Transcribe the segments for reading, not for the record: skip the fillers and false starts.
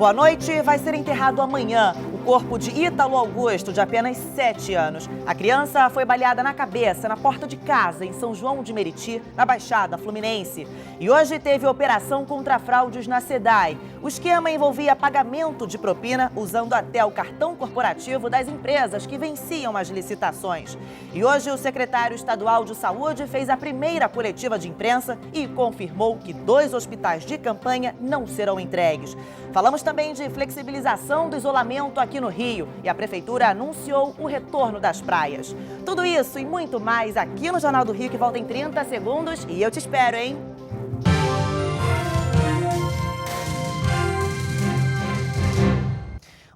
Boa noite. Vai ser enterrado amanhã o corpo de Ítalo Augusto, de apenas 7 anos. A criança foi baleada na cabeça, na porta de casa, em São João de Meriti, na Baixada Fluminense. E hoje teve operação contra fraudes na SEDAI. O esquema envolvia pagamento de propina usando até o cartão corporativo das empresas que venciam as licitações. E hoje o secretário estadual de Saúde fez a primeira coletiva de imprensa e confirmou que 2 hospitais de campanha não serão entregues. Falamos também de flexibilização do isolamento aqui no Rio e a Prefeitura anunciou o retorno das praias. Tudo isso e muito mais aqui no Jornal do Rio, que volta em 30 segundos e eu te espero, hein?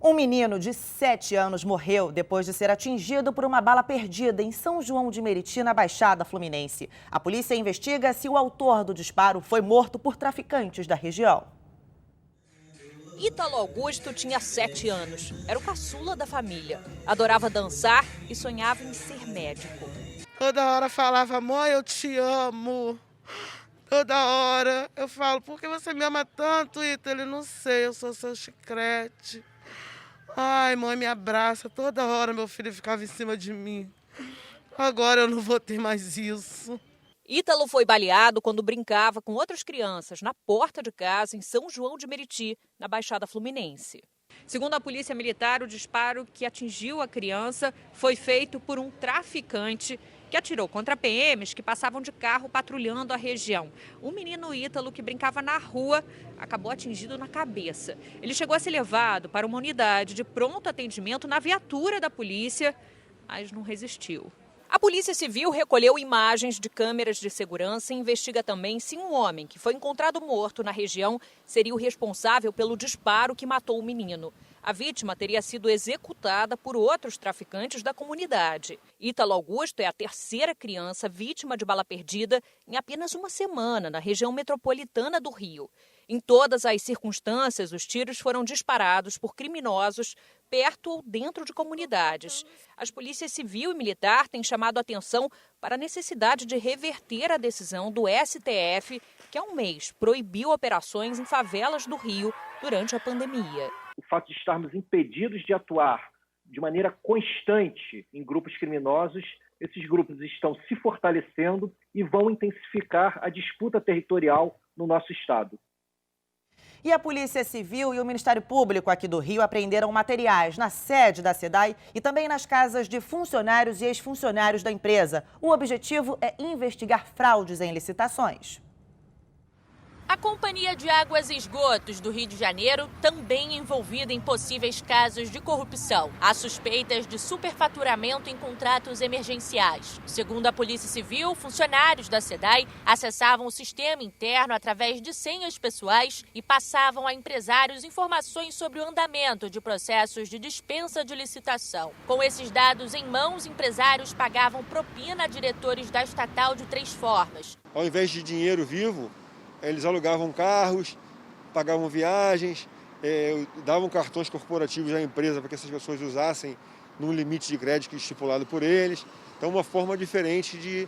Um menino de 7 anos morreu depois de ser atingido por uma bala perdida em São João de Meriti, na Baixada Fluminense. A polícia investiga se o autor do disparo foi morto por traficantes da região. Ítalo Augusto tinha 7 anos. Era o caçula da família. Adorava dançar e sonhava em ser médico. Toda hora falava, mãe, eu te amo. Toda hora eu falo, por que você me ama tanto, Ítalo? Ele, não sei, eu sou seu chiclete. Ai, mãe, me abraça. Toda hora meu filho ficava em cima de mim. Agora eu não vou ter mais isso. Ítalo foi baleado quando brincava com outras crianças na porta de casa em São João de Meriti, na Baixada Fluminense. Segundo a Polícia Militar, o disparo que atingiu a criança foi feito por um traficante que atirou contra PMs que passavam de carro patrulhando a região. O menino Ítalo, que brincava na rua, acabou atingido na cabeça. Ele chegou a ser levado para uma unidade de pronto atendimento na viatura da polícia, mas não resistiu. A Polícia Civil recolheu imagens de câmeras de segurança e investiga também se um homem que foi encontrado morto na região seria o responsável pelo disparo que matou o menino. A vítima teria sido executada por outros traficantes da comunidade. Ítalo Augusto é a 3ª criança vítima de bala perdida em apenas uma semana na região metropolitana do Rio. Em todas as circunstâncias, os tiros foram disparados por criminosos perto ou dentro de comunidades. As polícias civil e militar têm chamado a atenção para a necessidade de reverter a decisão do STF, que há um mês proibiu operações em favelas do Rio durante a pandemia. O fato de estarmos impedidos de atuar de maneira constante em grupos criminosos, esses grupos estão se fortalecendo e vão intensificar a disputa territorial no nosso estado. E a Polícia Civil e o Ministério Público aqui do Rio apreenderam materiais na sede da SEDAI e também nas casas de funcionários e ex-funcionários da empresa. O objetivo é investigar fraudes em licitações. A Companhia de Águas e Esgotos do Rio de Janeiro também envolvida em possíveis casos de corrupção. Há suspeitas de superfaturamento em contratos emergenciais. Segundo a Polícia Civil, funcionários da SEDAI acessavam o sistema interno através de senhas pessoais e passavam a empresários informações sobre o andamento de processos de dispensa de licitação. Com esses dados em mãos, empresários pagavam propina a diretores da estatal de 3 formas. Ao invés de dinheiro vivo, eles alugavam carros, pagavam viagens, davam cartões corporativos à empresa para que essas pessoas usassem num limite de crédito estipulado por eles. Então, uma forma diferente de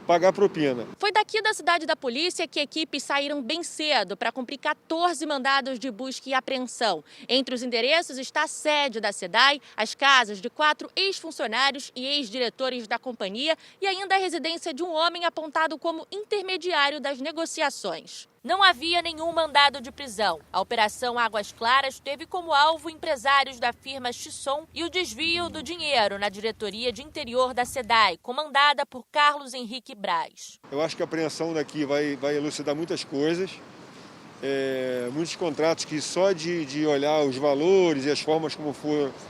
pagar propina. Foi daqui da cidade da polícia que equipes saíram bem cedo para cumprir 14 mandados de busca e apreensão. Entre os endereços está a sede da SEDAI, as casas de 4 ex-funcionários e ex-diretores da companhia e ainda a residência de um homem apontado como intermediário das negociações. Não havia nenhum mandado de prisão. A Operação Águas Claras teve como alvo empresários da firma Xisson e o desvio do dinheiro na diretoria de interior da SEDAI, comandada por Carlos Henrique Braz. Eu acho que a apreensão daqui vai elucidar muitas coisas, muitos contratos que só de olhar os valores e as formas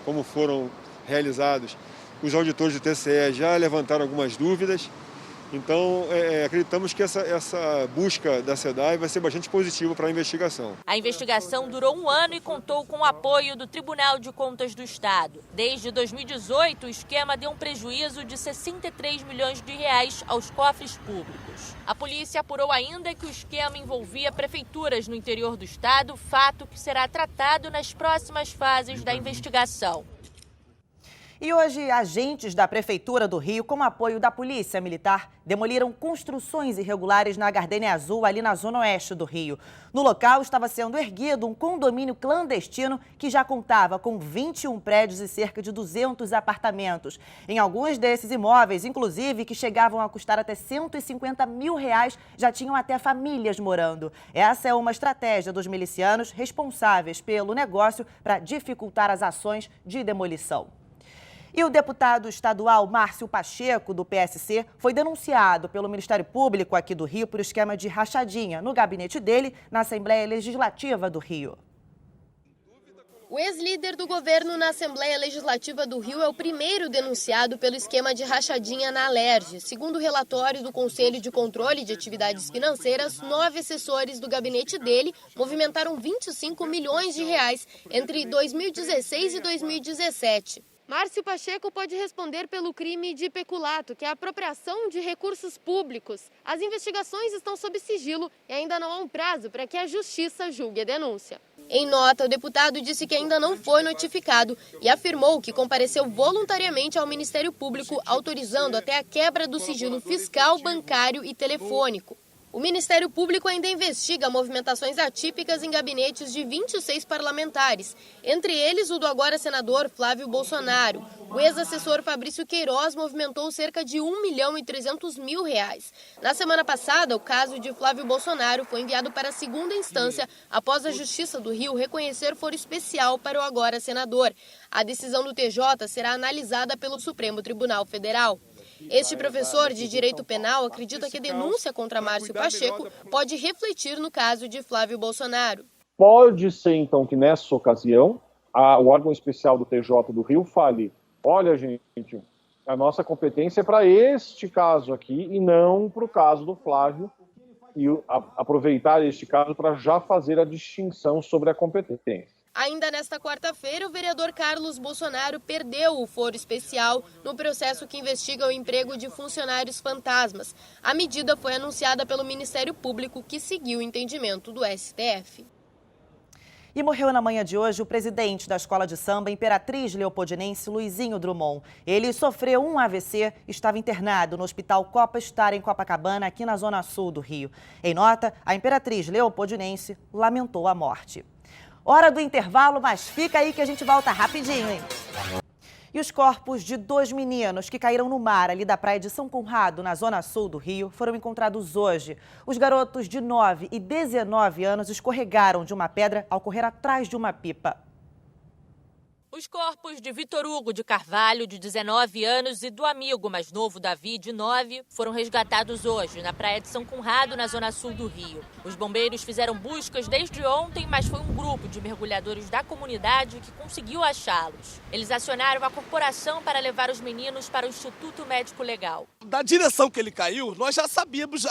como foram realizados, os auditores do TCE já levantaram algumas dúvidas. Então, acreditamos que essa busca da SEDAI vai ser bastante positiva para a investigação. A investigação durou 1 ano e contou com o apoio do Tribunal de Contas do Estado. Desde 2018, o esquema deu um prejuízo de 63 milhões de reais aos cofres públicos. A polícia apurou ainda que o esquema envolvia prefeituras no interior do estado, fato que será tratado nas próximas fases da investigação. E hoje, agentes da Prefeitura do Rio, com apoio da Polícia Militar, demoliram construções irregulares na Gardênia Azul, ali na zona oeste do Rio. No local estava sendo erguido um condomínio clandestino que já contava com 21 prédios e cerca de 200 apartamentos. Em alguns desses imóveis, inclusive, que chegavam a custar até R$150 mil, já tinham até famílias morando. Essa é uma estratégia dos milicianos responsáveis pelo negócio para dificultar as ações de demolição. E o deputado estadual Márcio Pacheco, do PSC, foi denunciado pelo Ministério Público aqui do Rio por esquema de rachadinha no gabinete dele na Assembleia Legislativa do Rio. O ex-líder do governo na Assembleia Legislativa do Rio é o primeiro denunciado pelo esquema de rachadinha na Alerj. Segundo o relatório do Conselho de Controle de Atividades Financeiras, 9 assessores do gabinete dele movimentaram R$25 milhões entre 2016 e 2017. Márcio Pacheco pode responder pelo crime de peculato, que é a apropriação de recursos públicos. As investigações estão sob sigilo e ainda não há um prazo para que a Justiça julgue a denúncia. Em nota, o deputado disse que ainda não foi notificado e afirmou que compareceu voluntariamente ao Ministério Público, autorizando até a quebra do sigilo fiscal, bancário e telefônico. O Ministério Público ainda investiga movimentações atípicas em gabinetes de 26 parlamentares, entre eles o do agora senador Flávio Bolsonaro. O ex-assessor Fabrício Queiroz movimentou cerca de R$1.300.000. Na semana passada, o caso de Flávio Bolsonaro foi enviado para a segunda instância após a Justiça do Rio reconhecer foro especial para o agora senador. A decisão do TJ será analisada pelo Supremo Tribunal Federal. Este professor de Direito Penal acredita que a denúncia contra Márcio Pacheco pode refletir no caso de Flávio Bolsonaro. Pode ser, então, que nessa ocasião, o órgão especial do TJ do Rio fale: olha, gente, a nossa competência é para este caso aqui e não para o caso do Flávio, e aproveitar este caso para já fazer a distinção sobre a competência. Ainda nesta quarta-feira, o vereador Carlos Bolsonaro perdeu o foro especial no processo que investiga o emprego de funcionários fantasmas. A medida foi anunciada pelo Ministério Público, que seguiu o entendimento do STF. E morreu na manhã de hoje o presidente da Escola de Samba Imperatriz Leopoldinense, Luizinho Drummond. Ele sofreu um AVC e estava internado no Hospital Copa Star, em Copacabana, aqui na zona sul do Rio. Em nota, a Imperatriz Leopoldinense lamentou a morte. Hora do intervalo, mas fica aí que a gente volta rapidinho, hein? E os corpos de 2 meninos que caíram no mar ali da praia de São Conrado, na zona sul do Rio, foram encontrados hoje. Os garotos de 9 e 19 anos escorregaram de uma pedra ao correr atrás de uma pipa. Os corpos de Vitor Hugo de Carvalho, de 19 anos, e do amigo mais novo, Davi, de 9, foram resgatados hoje na praia de São Conrado, na zona sul do Rio. Os bombeiros fizeram buscas desde ontem, mas foi um grupo de mergulhadores da comunidade que conseguiu achá-los. Eles acionaram a corporação para levar os meninos para o Instituto Médico Legal. Da direção que ele caiu, nós já sabíamos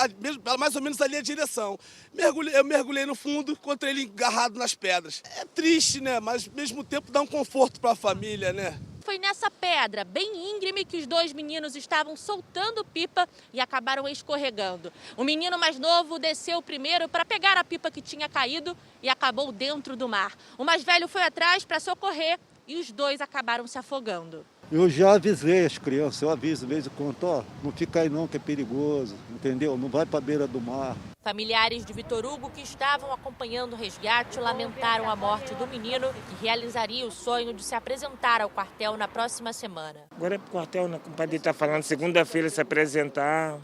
mais ou menos ali a direção. Eu mergulhei no fundo, encontrei ele agarrado nas pedras. É triste, né? Mas ao mesmo tempo dá um conforto para a família, né? Foi nessa pedra, bem íngreme, que os 2 meninos estavam soltando pipa e acabaram escorregando. O menino mais novo desceu primeiro para pegar a pipa que tinha caído e acabou dentro do mar. O mais velho foi atrás para socorrer e os 2 acabaram se afogando. Eu já avisei as crianças, eu aviso de vez em quando, ó, não fica aí não que é perigoso, entendeu? Não vai para a beira do mar. Familiares de Vitor Hugo, que estavam acompanhando o resgate, lamentaram a morte do menino, que realizaria o sonho de se apresentar ao quartel na próxima semana. Agora é para o quartel, né? Como o padre está falando, segunda-feira se apresentar.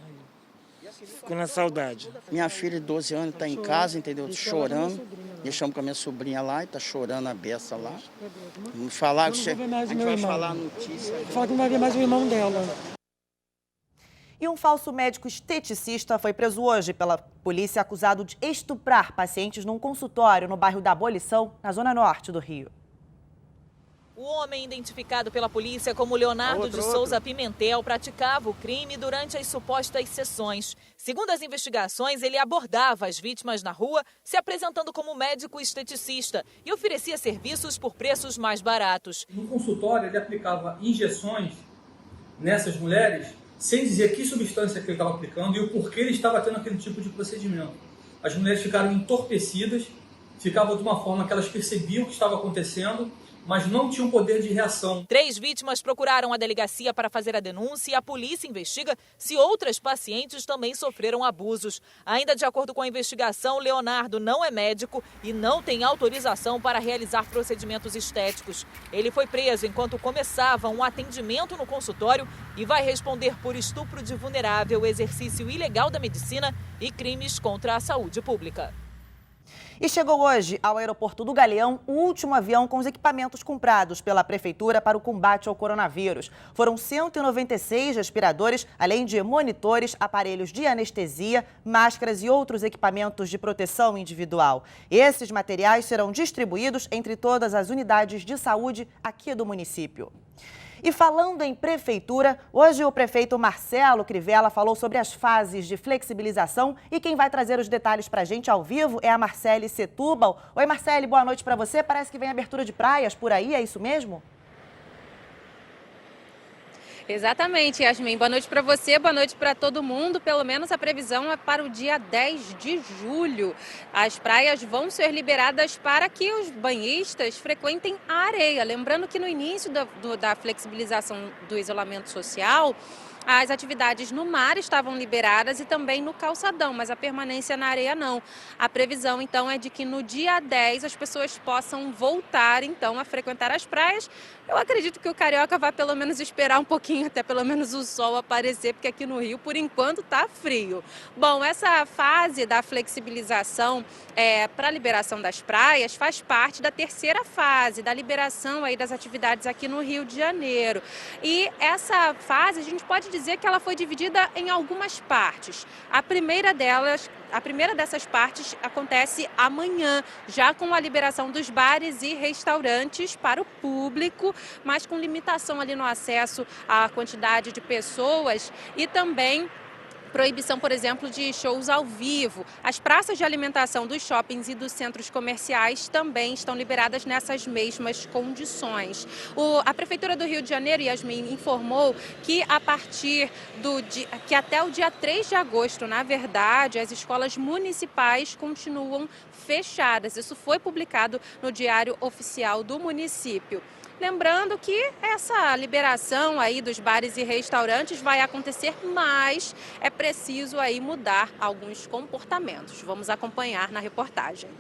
Fico na saudade. Minha filha de 12 anos está em casa, entendeu? Chorando. Deixamos com a minha sobrinha lá e está chorando a beça lá. Vamos falar, a gente vai falar a notícia. Fala que não vai ver mais o irmão dela. E um falso médico esteticista foi preso hoje pela polícia, acusado de estuprar pacientes num consultório no bairro da Abolição, na zona norte do Rio. O homem, identificado pela polícia como Leonardo de Souza Pimentel, praticava o crime durante as supostas sessões. Segundo as investigações, ele abordava as vítimas na rua, se apresentando como médico esteticista e oferecia serviços por preços mais baratos. No consultório, ele aplicava injeções nessas mulheres sem dizer que substância que ele estava aplicando e o porquê ele estava tendo aquele tipo de procedimento. As mulheres ficaram entorpecidas, ficava de uma forma que elas percebiam o que estava acontecendo, mas não tinham poder de reação. 3 vítimas procuraram a delegacia para fazer a denúncia e a polícia investiga se outras pacientes também sofreram abusos. Ainda de acordo com a investigação, Leonardo não é médico e não tem autorização para realizar procedimentos estéticos. Ele foi preso enquanto começava um atendimento no consultório e vai responder por estupro de vulnerável, exercício ilegal da medicina e crimes contra a saúde pública. E chegou hoje ao aeroporto do Galeão o último avião com os equipamentos comprados pela Prefeitura para o combate ao coronavírus. Foram 196 respiradores, além de monitores, aparelhos de anestesia, máscaras e outros equipamentos de proteção individual. Esses materiais serão distribuídos entre todas as unidades de saúde aqui do município. E falando em prefeitura, hoje o prefeito Marcelo Crivella falou sobre as fases de flexibilização e quem vai trazer os detalhes para a gente ao vivo é a Marcele Setúbal. Oi, Marcele, boa noite para você. Parece que vem abertura de praias por aí, é isso mesmo? Exatamente, Yasmin. Boa noite para você, boa noite para todo mundo. Pelo menos a previsão é para o dia 10 de julho. As praias vão ser liberadas para que os banhistas frequentem a areia. Lembrando que no início da flexibilização do isolamento social, as atividades no mar estavam liberadas e também no calçadão, mas a permanência na areia não. A previsão, então, é de que no dia 10 as pessoas possam voltar, então, a frequentar as praias. Eu acredito que o carioca vai pelo menos esperar um pouquinho, até pelo menos o sol aparecer, porque aqui no Rio, por enquanto, está frio. Bom, essa fase da flexibilização para a liberação das praias faz parte da terceira fase, da liberação aí das atividades aqui no Rio de Janeiro. E essa fase, a gente pode dizer que ela foi dividida em algumas partes. A primeira dessas partes acontece amanhã, já com a liberação dos bares e restaurantes para o público, mas com limitação ali no acesso à quantidade de pessoas e também proibição, por exemplo, de shows ao vivo. As praças de alimentação dos shoppings e dos centros comerciais também estão liberadas nessas mesmas condições. A Prefeitura do Rio de Janeiro, Yasmin, informou que que até o dia 3 de agosto, na verdade, as escolas municipais continuam fechadas. Isso foi publicado no Diário Oficial do município. Lembrando que essa liberação aí dos bares e restaurantes vai acontecer, mas é preciso aí mudar alguns comportamentos. Vamos acompanhar na reportagem.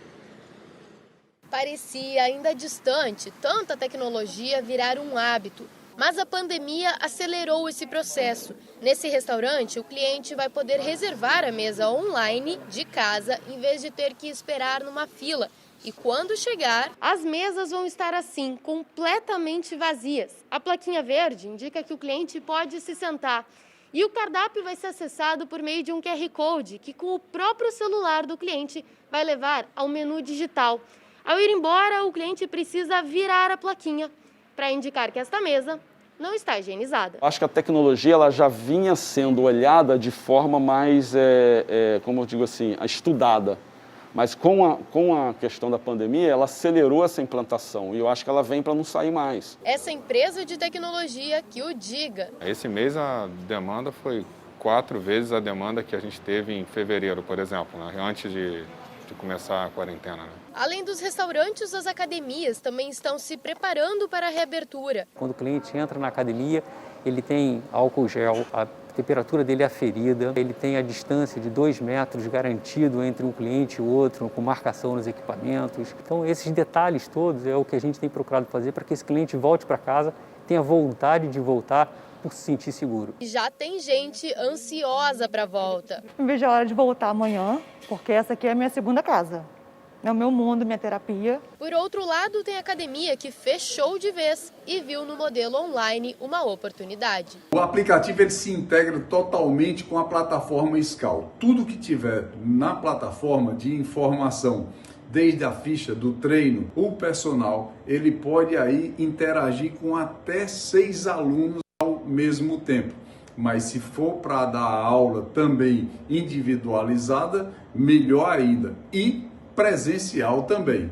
Parecia ainda distante tanta tecnologia virar um hábito, mas a pandemia acelerou esse processo. Nesse restaurante, o cliente vai poder reservar a mesa online de casa em vez de ter que esperar numa fila. E quando chegar, as mesas vão estar assim, completamente vazias. A plaquinha verde indica que o cliente pode se sentar. E o cardápio vai ser acessado por meio de um QR Code, que com o próprio celular do cliente vai levar ao menu digital. Ao ir embora, o cliente precisa virar a plaquinha para indicar que esta mesa não está higienizada. Acho que a tecnologia ela já vinha sendo olhada de forma mais, como eu digo assim, estudada. Mas com a questão da pandemia, ela acelerou essa implantação e eu acho que ela vem para não sair mais. Essa empresa de tecnologia que o diga. Esse mês a demanda foi 4 vezes a demanda que a gente teve em fevereiro, por exemplo, né? Antes de começar a quarentena. Né? Além dos restaurantes, as academias também estão se preparando para a reabertura. Quando o cliente entra na academia, ele tem álcool gel, a temperatura dele é aferida, ele tem a distância de 2 metros garantido entre um cliente e o outro, com marcação nos equipamentos. Então, esses detalhes todos é o que a gente tem procurado fazer para que esse cliente volte para casa, tenha vontade de voltar por se sentir seguro. Já tem gente ansiosa para a volta. Não vejo a hora de voltar amanhã, porque essa aqui é a minha segunda casa. É o meu mundo, minha terapia. Por outro lado, tem a academia que fechou de vez e viu no modelo online uma oportunidade. O aplicativo ele se integra totalmente com a plataforma Scal. Tudo que tiver na plataforma de informação, desde a ficha do treino, o personal, ele pode aí interagir com até 6 alunos ao mesmo tempo. Mas se for para dar aula também individualizada, melhor ainda. E presencial também.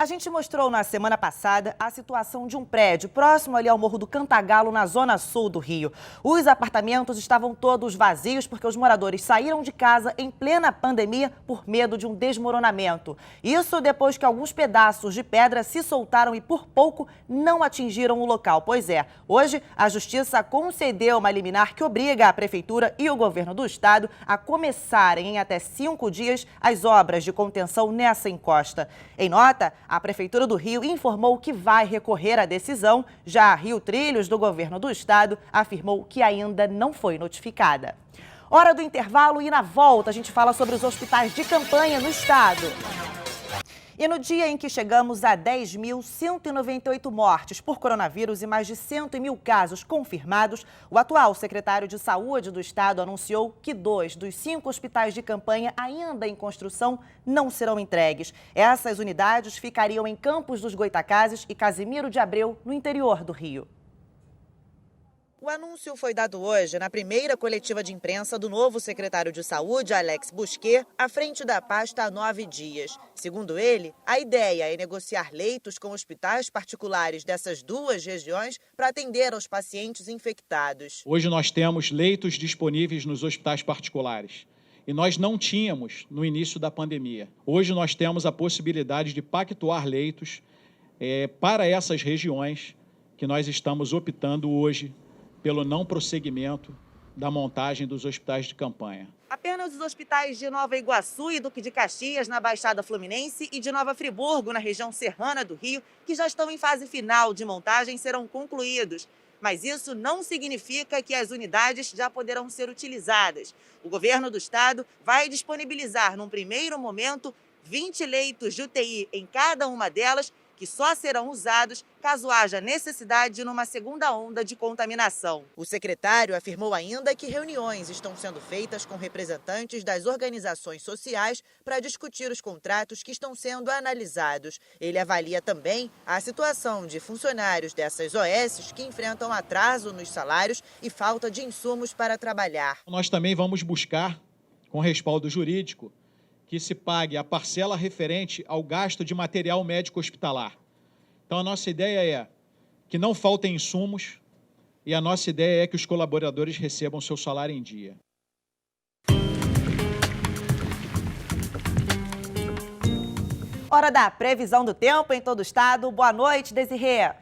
A gente mostrou na semana passada a situação de um prédio próximo ali ao Morro do Cantagalo, na zona sul do Rio. Os apartamentos estavam todos vazios porque os moradores saíram de casa em plena pandemia por medo de um desmoronamento. Isso depois que alguns pedaços de pedra se soltaram e por pouco não atingiram o local. Pois é, hoje a Justiça concedeu uma liminar que obriga a Prefeitura e o Governo do Estado a começarem em até 5 dias as obras de contenção nessa encosta. Em nota, a Prefeitura do Rio informou que vai recorrer à decisão. Já a Rio Trilhos, do Governo do Estado, afirmou que ainda não foi notificada. Hora do intervalo e na volta a gente fala sobre os hospitais de campanha no estado. E no dia em que chegamos a 10.198 mortes por coronavírus e mais de 100.000 casos confirmados, o atual secretário de Saúde do Estado anunciou que 2 dos 5 hospitais de campanha ainda em construção não serão entregues. Essas unidades ficariam em Campos dos Goitacazes e Casimiro de Abreu, no interior do Rio. O anúncio foi dado hoje na primeira coletiva de imprensa do novo secretário de Saúde, Alex Busquet, à frente da pasta há 9 dias. Segundo ele, a ideia é negociar leitos com hospitais particulares dessas 2 regiões para atender aos pacientes infectados. Hoje nós temos leitos disponíveis nos hospitais particulares e nós não tínhamos no início da pandemia. Hoje nós temos a possibilidade de pactuar leitos para essas regiões que nós estamos optando hoje pelo não prosseguimento da montagem dos hospitais de campanha. Apenas os hospitais de Nova Iguaçu e Duque de Caxias, na Baixada Fluminense, e de Nova Friburgo, na região serrana do Rio, que já estão em fase final de montagem, serão concluídos. Mas isso não significa que as unidades já poderão ser utilizadas. O governo do estado vai disponibilizar, num primeiro momento, 20 leitos de UTI em cada uma delas, que só serão usados caso haja necessidade numa segunda onda de contaminação. O secretário afirmou ainda que reuniões estão sendo feitas com representantes das organizações sociais para discutir os contratos que estão sendo analisados. Ele avalia também a situação de funcionários dessas OSs que enfrentam atraso nos salários e falta de insumos para trabalhar. Nós também vamos buscar, com respaldo jurídico, que se pague a parcela referente ao gasto de material médico hospitalar. Então, a nossa ideia é que não faltem insumos e a nossa ideia é que os colaboradores recebam seu salário em dia. Hora da previsão do tempo em todo o estado. Boa noite, Desirê.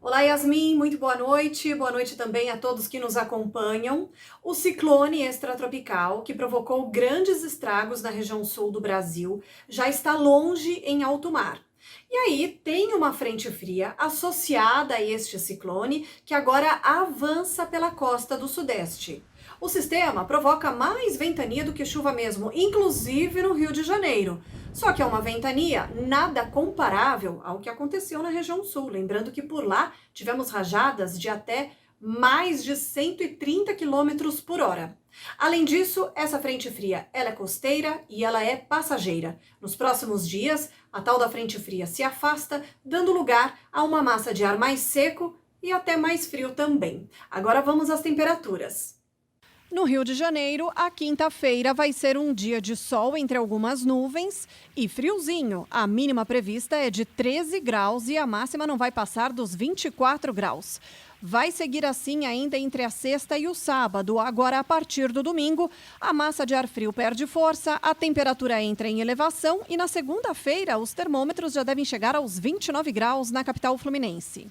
Olá, Yasmin, muito boa noite também a todos que nos acompanham. O ciclone extratropical, que provocou grandes estragos na região sul do Brasil, já está longe em alto mar. E aí tem uma frente fria associada a este ciclone que agora avança pela costa do sudeste. O sistema provoca mais ventania do que chuva mesmo, inclusive no Rio de Janeiro. Só que é uma ventania nada comparável ao que aconteceu na região sul. Lembrando que por lá tivemos rajadas de até mais de 130 km por hora. Além disso, essa frente fria ela é costeira e ela é passageira. Nos próximos dias, a tal da frente fria se afasta, dando lugar a uma massa de ar mais seco e até mais frio também. Agora vamos às temperaturas. No Rio de Janeiro, a quinta-feira vai ser um dia de sol entre algumas nuvens e friozinho. A mínima prevista é de 13 graus e a máxima não vai passar dos 24 graus. Vai seguir assim ainda entre a sexta e o sábado. Agora, a partir do domingo, a massa de ar frio perde força, a temperatura entra em elevação e na segunda-feira os termômetros já devem chegar aos 29 graus na capital fluminense.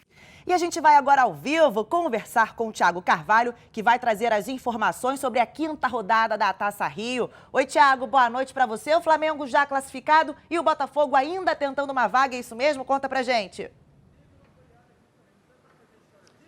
E a gente vai agora ao vivo conversar com o Thiago Carvalho, que vai trazer as informações sobre a 5ª rodada da Taça Rio. Oi, Thiago, boa noite para você. O Flamengo já classificado e o Botafogo ainda tentando uma vaga, é isso mesmo? Conta pra gente.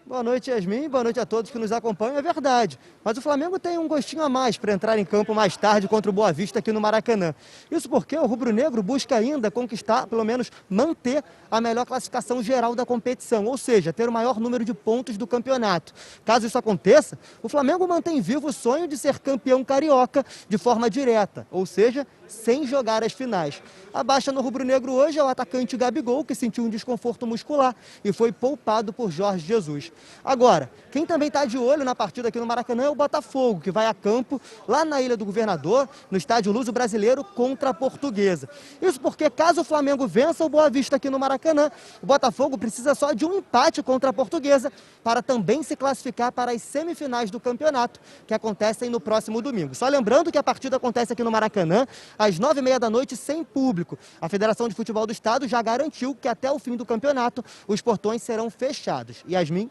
Boa noite, Yasmin. Boa noite a todos que nos acompanham. É verdade, mas o Flamengo tem um gostinho a mais para entrar em campo mais tarde contra o Boa Vista aqui no Maracanã. Isso porque o rubro-negro busca ainda conquistar, pelo menos manter a melhor classificação geral da competição, ou seja, ter o maior número de pontos do campeonato. Caso isso aconteça, o Flamengo mantém vivo o sonho de ser campeão carioca de forma direta, ou seja, sem jogar as finais. A baixa no rubro-negro hoje é o atacante Gabigol, que sentiu um desconforto muscular e foi poupado por Jorge Jesus. Agora, quem também está de olho na partida aqui no Maracanã é o Botafogo, que vai a campo lá na Ilha do Governador, no estádio Luso Brasileiro, contra a Portuguesa. Isso porque, caso o Flamengo vença o Boa Vista aqui no Maracanã, o Botafogo precisa só de um empate contra a Portuguesa para também se classificar para as semifinais do campeonato, que acontecem no próximo domingo. Só lembrando que a partida acontece aqui no Maracanã, às 9h30 da noite, sem público. A Federação de Futebol do Estado já garantiu que até o fim do campeonato os portões serão fechados. Yasmin?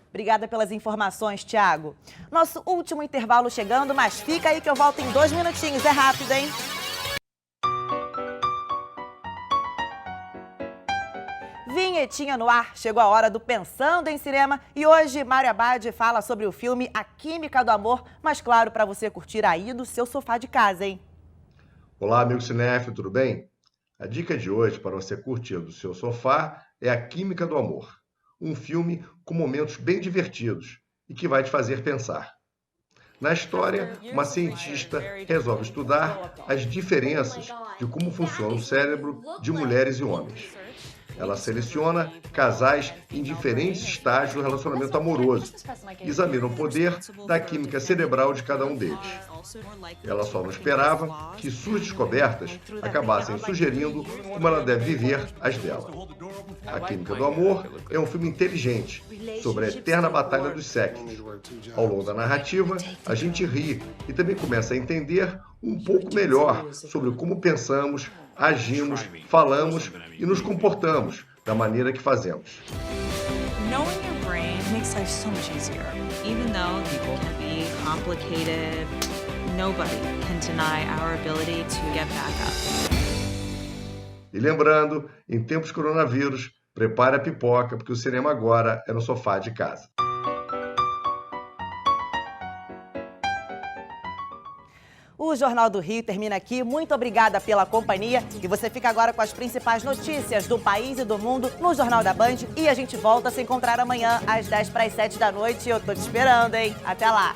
Obrigada pelas informações, Thiago. Nosso último intervalo chegando, mas fica aí que eu volto em 2 minutinhos. É rápido, hein? Vinhetinha no ar, chegou a hora do Pensando em Cinema e hoje Mário Abad fala sobre o filme A Química do Amor, mas claro, para você curtir aí do seu sofá de casa, hein? Olá, amigo cinéfilo, tudo bem? A dica de hoje para você curtir do seu sofá é A Química do Amor, um filme com momentos bem divertidos e que vai te fazer pensar. Na história, uma cientista resolve estudar as diferenças de como funciona o cérebro de mulheres e homens. Ela seleciona casais em diferentes estágios do relacionamento amoroso e examina o poder da química cerebral de cada um deles. Ela só não esperava que suas descobertas acabassem sugerindo como ela deve viver as dela. A Química do Amor é um filme inteligente sobre a eterna batalha dos sexos. Ao longo da narrativa, a gente ri e também começa a entender um pouco melhor sobre como pensamos, agimos, falamos e nos comportamos da maneira que fazemos. Knowing your brain makes life so much easier. Even though people can be complicated, nobody can deny our ability to get back up. E lembrando, em tempos de coronavírus, prepare a pipoca, porque o cinema agora é no sofá de casa. O Jornal do Rio termina aqui. Muito obrigada pela companhia. E você fica agora com as principais notícias do país e do mundo no Jornal da Band. E a gente volta a se encontrar amanhã às 6:50 da noite. Eu tô te esperando, hein? Até lá!